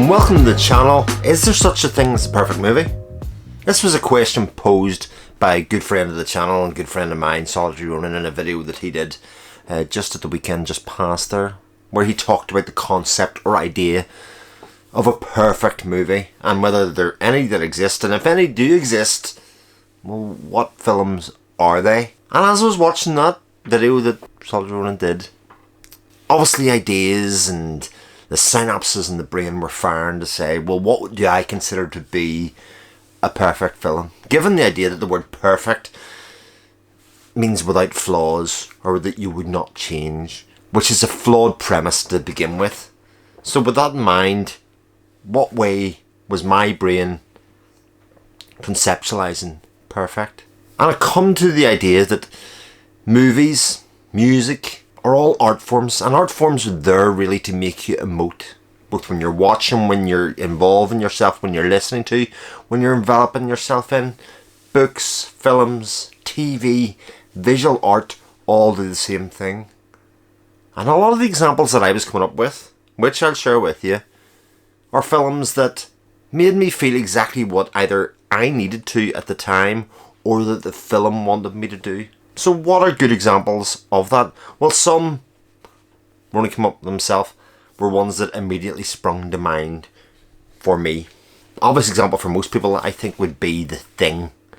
and welcome to the channel. Is there such a thing as a perfect movie? This was a question posed by a good friend of the channel and good friend of mine, Solitary Ronin, in a video that he did just at the weekend just past there, where he talked about the concept or idea of a perfect movie and whether there are any that exist, and if any do exist, well, what films are they? And as I was watching that video that Solitary Ronin did, obviously ideas and the synapses in the brain were firing to say, well, what do I consider to be a perfect film? Given the idea that the word perfect means without flaws, or that you would not change, which is a flawed premise to begin with. So with that in mind, what way was my brain conceptualizing perfect? And I come to the idea that movies, music, are all art forms, and art forms are there really to make you emote, both when you're watching, when you're involving yourself, when you're listening to, when you're enveloping yourself in. Books, films, TV, visual art all do the same thing. And a lot of the examples that I was coming up with, which I'll share with you, are films that made me feel exactly what either I needed to at the time or that the film wanted me to do. So what are good examples of that? Well, some, when I come up with themselves, were ones that immediately sprung to mind for me. Obvious example for most people, I think, would be The Thing. I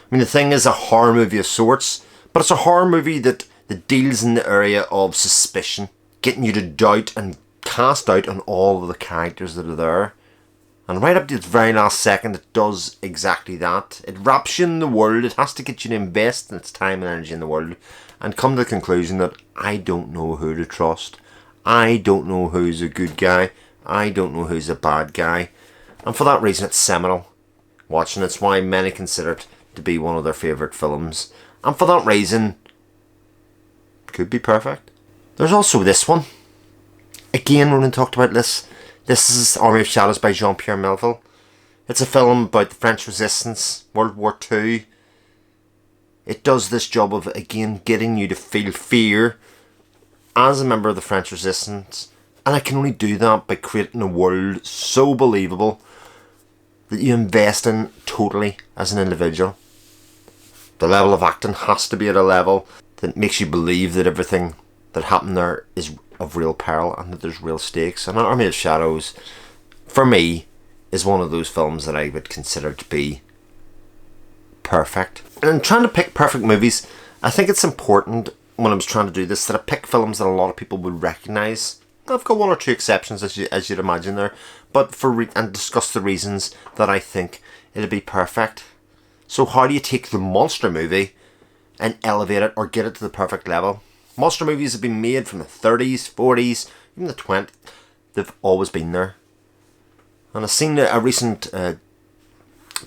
mean, The Thing is a horror movie of sorts, but it's a horror movie that deals in the area of suspicion, getting you to doubt and cast doubt on all of the characters that are there. And right up to its very last second, it does exactly that. It wraps you in the world. It has to get you to invest in its time and energy in the world and come to the conclusion that I don't know who to trust. I don't know who's a good guy. I don't know who's a bad guy. And for that reason, it's seminal watching. It's why many consider it to be one of their favourite films. And for that reason, it could be perfect. There's also this one. Again, Ronan talked about this. This is Army of Shadows by Jean-Pierre Melville. It's a film about the French Resistance, World War II. It does this job of, again, getting you to feel fear as a member of the French Resistance. And I can only do that by creating a world so believable that you invest in totally as an individual. The level of acting has to be at a level that makes you believe that everything that happened there is of real peril and that there's real stakes. And Army of Shadows, for me, is one of those films that I would consider to be perfect. And in trying to pick perfect movies, I think it's important when I was trying to do this that I pick films that a lot of people would recognise. I've got one or two exceptions, as you'd imagine there, but and discuss the reasons that I think it'll be perfect. So how do you take the monster movie and elevate it or get it to the perfect level? Monster movies have been made from the 30s, 40s, even the 20s. They've always been there. And I've seen a recent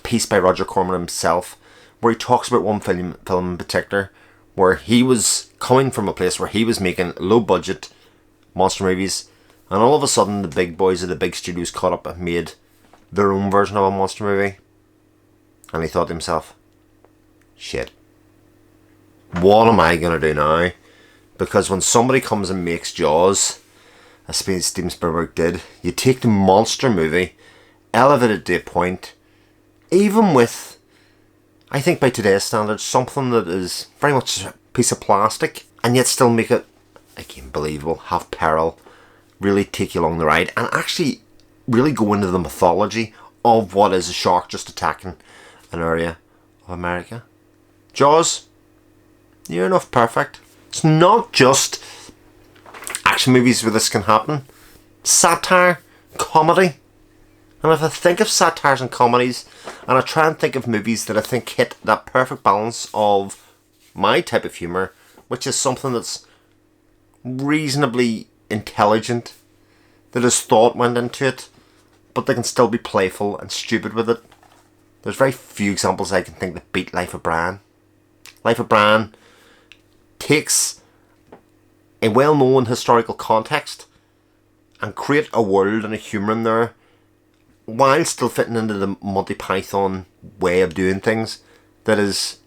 piece by Roger Corman himself where he talks about one film in particular where he was coming from a place where he was making low budget monster movies, and all of a sudden the big boys of the big studios caught up and made their own version of a monster movie. And he thought to himself, shit, what am I going to do now? Because when somebody comes and makes Jaws, as Steven Spielberg did, you take the monster movie, elevate it to a point, even with, I think by today's standards, something that is very much a piece of plastic, and yet still make it, again, believable, have peril, really take you along the ride, and actually really go into the mythology of what is a shark just attacking an area of America. Jaws, near enough perfect. It's not just action movies where this can happen. Satire, comedy. And if I think of satires and comedies, and I try and think of movies that I think hit that perfect balance of my type of humour, which is something that's reasonably intelligent, that has thought went into it, but they can still be playful and stupid with it. There's very few examples I can think that beat Life of Brian. Life of Brian takes a well-known historical context and create a world and a humour in there while still fitting into the Monty Python way of doing things that is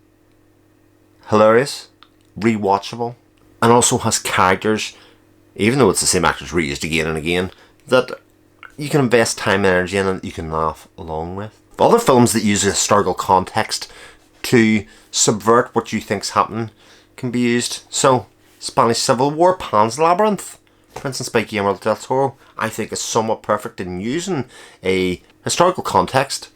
hilarious, rewatchable, and also has characters, even though it's the same actors reused again and again, that you can invest time and energy in and you can laugh along with. Other films that use a historical context to subvert what you think's happening can be used. So, Spanish Civil War, Pan's Labyrinth, for instance, by Guillermo del Toro, I think is somewhat perfect in using a historical context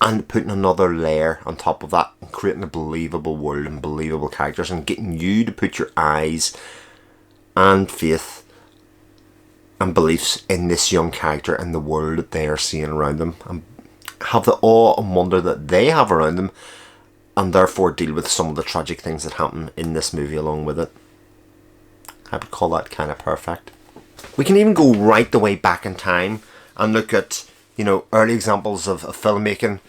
and putting another layer on top of that and creating a believable world and believable characters and getting you to put your eyes and faith and beliefs in this young character and the world that they are seeing around them, and have the awe and wonder that they have around them, and therefore deal with some of the tragic things that happen in this movie along with it. I would call that kind of perfect. We can even go right the way back in time and look at, early examples of filmmaking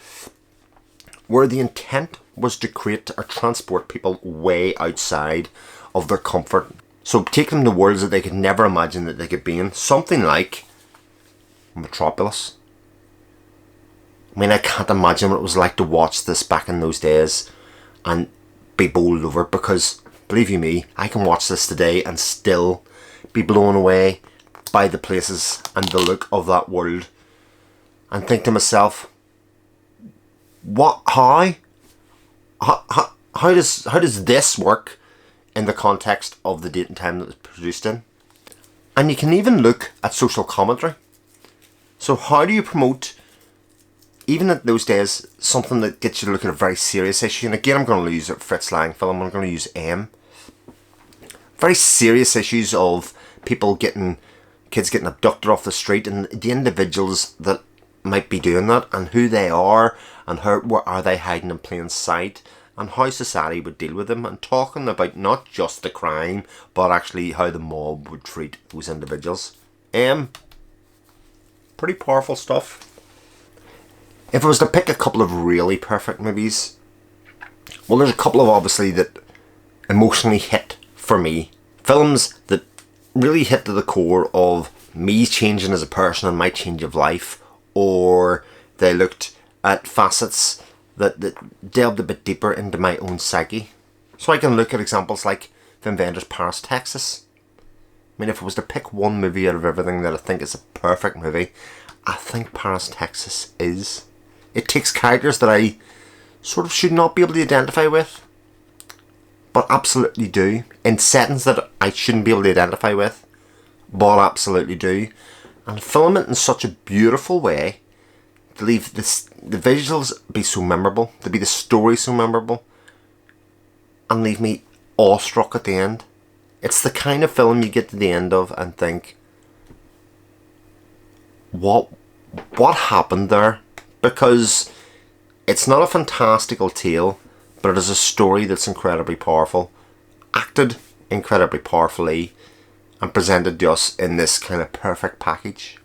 where the intent was to create or transport people way outside of their comfort. So take them to worlds that they could never imagine that they could be in. Something like Metropolis. I mean, I can't imagine what it was like to watch this back in those days and be bowled over, because, believe you me, I can watch this today and still be blown away by the places and the look of that world and think to myself, how does this work in the context of the date and time that it was produced in? And you can even look at social commentary. So how do you promote, even at those days, something that gets you to look at a very serious issue? And again, I'm going to use a Fritz Lang film. I'm going to use M. Very serious issues of kids getting abducted off the street, and the individuals that might be doing that, and who they are, and where are they hiding in plain sight, and how society would deal with them, and talking about not just the crime, but actually how the mob would treat those individuals. Pretty powerful stuff. If I was to pick a couple of really perfect movies, well, there's a couple of obviously that emotionally hit for me. Films that really hit to the core of me changing as a person and my change of life, or they looked at facets that delved a bit deeper into my own psyche. So I can look at examples like Wim Wenders' Paris, Texas. I mean, if I was to pick one movie out of everything that I think is a perfect movie, I think Paris, Texas is. It takes characters that I sort of should not be able to identify with, but absolutely do. In settings that I shouldn't be able to identify with, but absolutely do. And film it in such a beautiful way to leave the visuals be so memorable, to be the story so memorable, and leave me awestruck at the end. It's the kind of film you get to the end of and think, what happened there? Because it's not a fantastical tale, but it is a story that's incredibly powerful, acted incredibly powerfully, and presented to us in this kind of perfect package.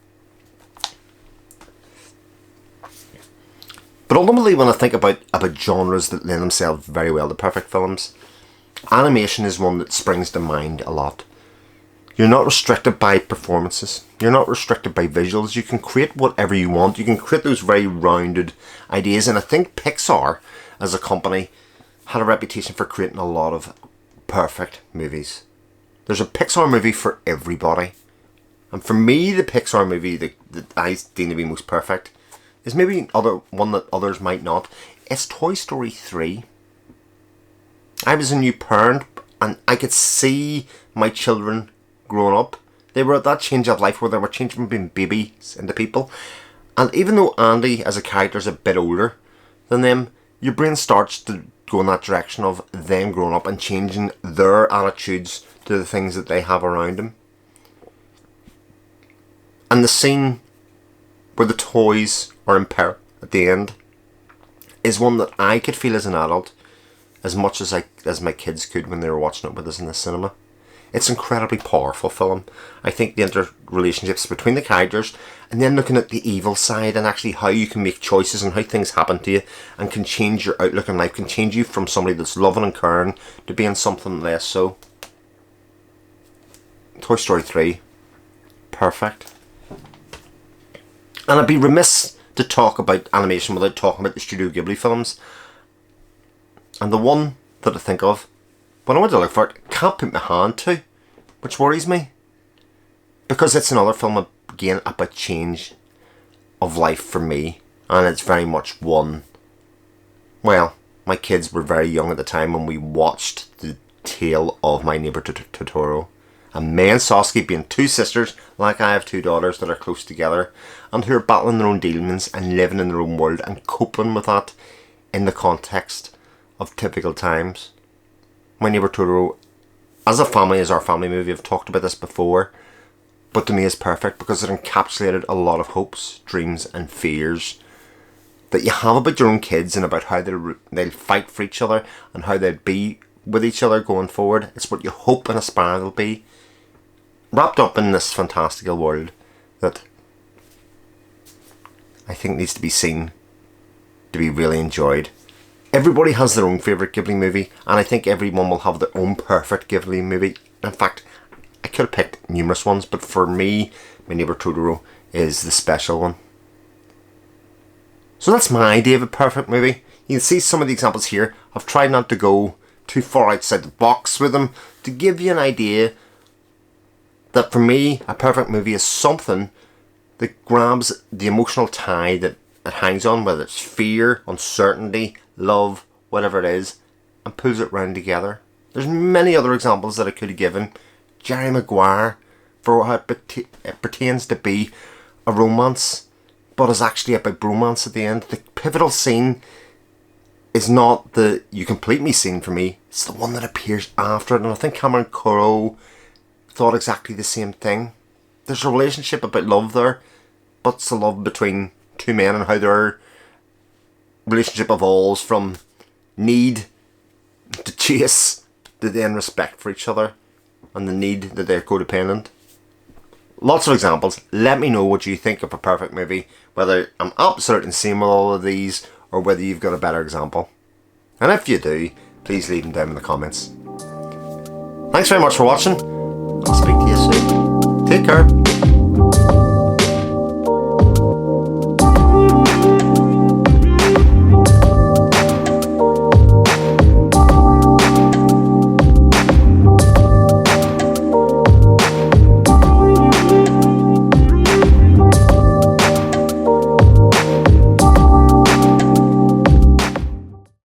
But ultimately, when I think about genres that lend themselves very well to perfect films, animation is one that springs to mind a lot. You're not restricted by performances. You're not restricted by visuals. You can create whatever you want. You can create those very rounded ideas. And I think Pixar, as a company, had a reputation for creating a lot of perfect movies. There's a Pixar movie for everybody. And for me, the Pixar movie that I deem to be most perfect is maybe one that others might not. It's Toy Story 3. I was a new parent and I could see my children growing up. They were at that change of life where they were changing from being babies into people. And even though Andy as a character is a bit older than them, your brain starts to go in that direction of them growing up and changing their attitudes to the things that they have around them. And the scene where the toys are in peril at the end is one that I could feel as an adult as much as my kids could when they were watching it with us in the cinema. It's an incredibly powerful film. I think the interrelationships between the characters, and then looking at the evil side and actually how you can make choices and how things happen to you and can change your outlook in life, can change you from somebody that's loving and caring to being something less so. Toy Story 3. Perfect. And I'd be remiss to talk about animation without talking about the Studio Ghibli films. And the one that I think of when I went to look for it, can't put my hand to, which worries me. Because it's another film again about change of life for me, and it's very much one. Well, my kids were very young at the time when we watched The Tale of My Neighbor Totoro. And May and Sasuke being two sisters, like I have two daughters that are close together, and who are battling their own demons and living in their own world and coping with that in the context of typical times. My Neighbor Totoro, as a family, is our family movie. I've talked about this before, but to me is perfect because it encapsulated a lot of hopes, dreams and fears that you have about your own kids and about how they'll fight for each other and how they'll be with each other going forward. It's what you hope and aspire they'll be, wrapped up in this fantastical world that I think needs to be seen to be really enjoyed. Everybody has their own favourite Ghibli movie, and I think everyone will have their own perfect Ghibli movie. In fact, I could have picked numerous ones, but for me, My Neighbor Totoro is the special one. So that's my idea of a perfect movie. You can see some of the examples here. I've tried not to go too far outside the box with them to give you an idea that for me, a perfect movie is something that grabs the emotional tie that it hangs on, whether it's fear, uncertainty, love, whatever it is, and pulls it round together. There's many other examples that I could have given. Jerry Maguire, for how it pertains to be a romance, but is actually about bromance at the end. The pivotal scene is not the "you complete me" scene for me, it's the one that appears after it, and I think Cameron Crowe thought exactly the same thing. There's a relationship about love there, but it's a love between two men and how their relationship evolves from need to chase to then respect for each other and the need that they're codependent. Lots of examples. Let me know what you think of a perfect movie, whether I'm absolutely insane with all of these or whether you've got a better example. And if you do, please leave them down in the comments. Thanks very much for watching. I'll speak to you soon. Take care.